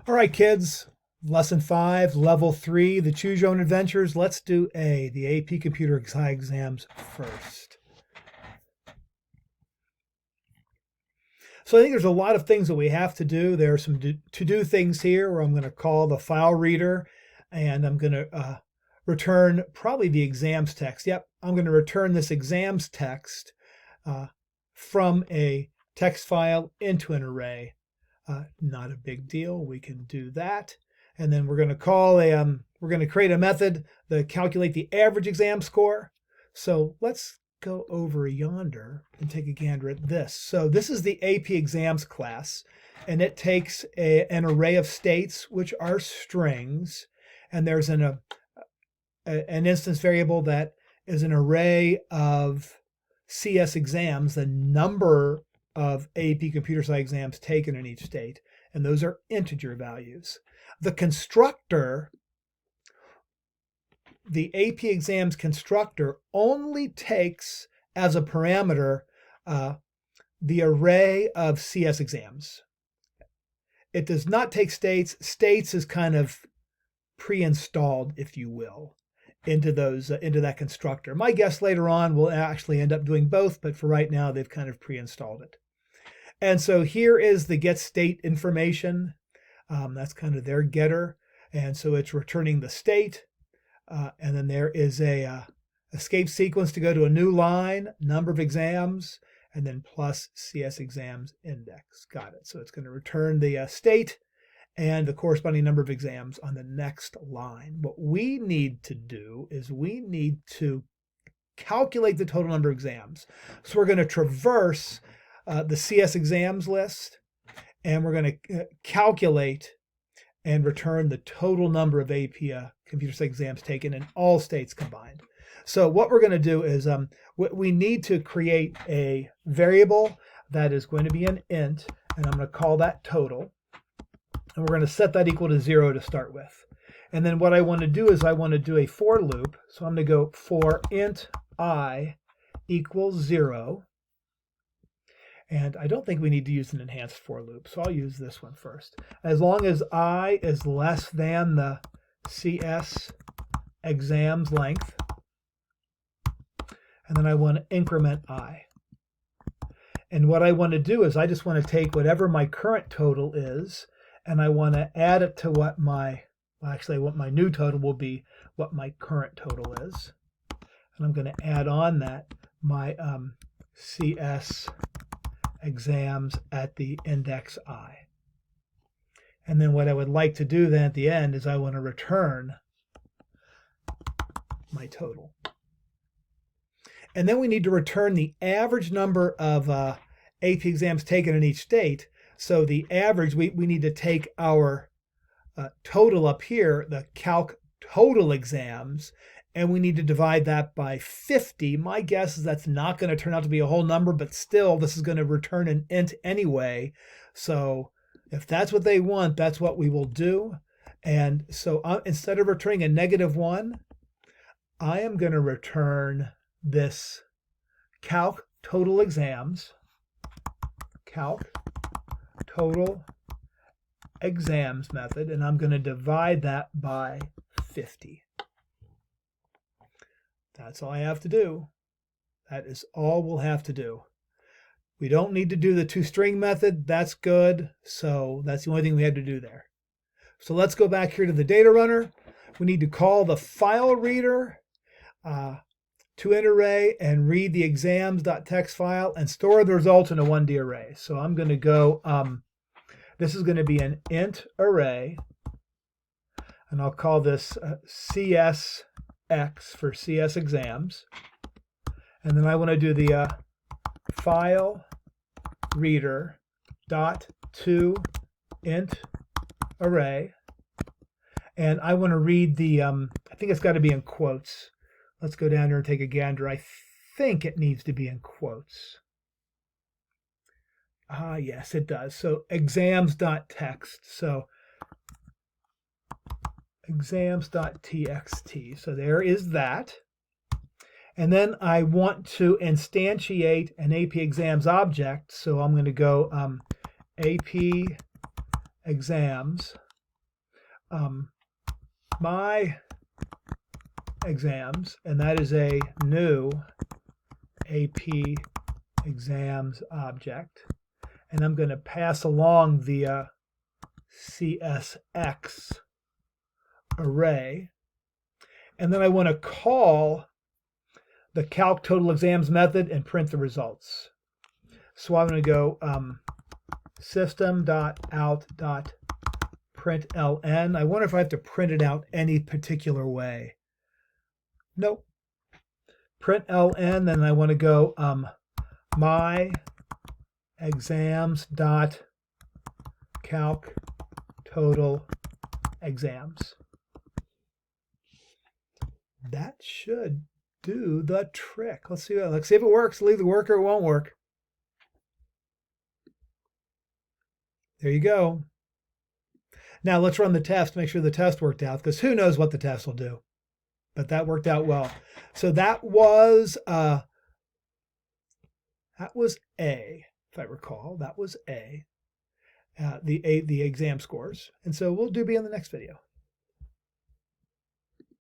All right, kids, lesson 5, level 3, the choose your own adventures. Let's do the AP Computer exams first. So I think there's a lot of things that we have to do. There are some to-do things here where I'm going to call the file reader and I'm going to return probably the exams text. Yep, I'm going to return this exams text from a text file into an array. Not a big deal. We can do that. And then we're going to call we're going to create a method to calculate the average exam score. So let's go over yonder and take a gander at this. So this is the AP exams class, and it takes an array of states, which are strings, and there's an instance variable that is an array of CS exams, the number of AP computer science exams taken in each state, and those are integer values. The constructor, the AP exams constructor, only takes as a parameter the array of CS exams. It does not take states. States is kind of pre-installed, if you will, into that constructor. My guess later on will actually end up doing both, but for right now they've kind of pre-installed it. And so here is the get state information. That's kind of their getter. And so it's returning the state. And then there is a escape sequence to go to a new line, number of exams, and then plus CS exams index. Got it. So it's going to return the state and the corresponding number of exams on the next line. What we need to do is we need to calculate the total number of exams. So we're going to traverse the CS exams list, and we're going to calculate and return the total number of AP computer science exams taken in all states combined. So what we're going to do is we need to create a variable that is going to be an int, and I'm going to call that total. And we're going to set that equal to 0 to start with. And then what I want to do is I want to do a for loop. So I'm going to go for int I equals 0. And I don't think we need to use an enhanced for loop, so I'll use this one first. As long as I is less than the CS exams length, and then I want to increment I. And what I want to do is I just want to take whatever my current total is, and I want to add it to what my new total will be, what my current total is. And I'm going to add on that my CS exams at the index I. And then what I would like to do then at the end is I want to return my total. And then we need to return the average number of AP exams taken in each state. So the average, we need to take our total up here, the calc total exams, and we need to divide that by 50. My guess is that's not going to turn out to be a whole number, but still this is going to return an int anyway. So if that's what they want, that's what we will do. And so instead of returning a -1, I am going to return this calc total exams, calc total exams method, and I'm going to divide that by 50. That's all I have to do. That is all we'll have to do. We don't need to do the toString method. That's good. So that's the only thing we had to do there. So let's go back here to the data runner. We need to call the file reader to an array and read the exams.txt file and store the results in a 1D array. So I'm going to go, this is going to be an int array, and I'll call this CSX for CS exams. And then I want to do the file reader dot to int array, and I want to read the I think it's got to be in quotes. Let's go down here and take a gander. I think it needs to be in quotes. Yes, it does. So exams.txt. So exams.txt. So there is that. And then I want to instantiate an AP exams object. So I'm going to go AP exams my exams, and that is a new AP exams object. And I'm going to pass along the CSX array. And then I want to call the calc total exams method and print the results. So I'm going to go system.out.println. I wonder if I have to print it out any particular way. Nope. Println, then I want to go my exams dot calc total exams. That should do the trick. Let's see if it works. Leave the work or it won't work. There you go. Now let's run the test, make sure the test worked out, because who knows what the test will do. But that worked out well. So that was A, if I recall. That was A, the exam scores. And so we'll do B in the next video.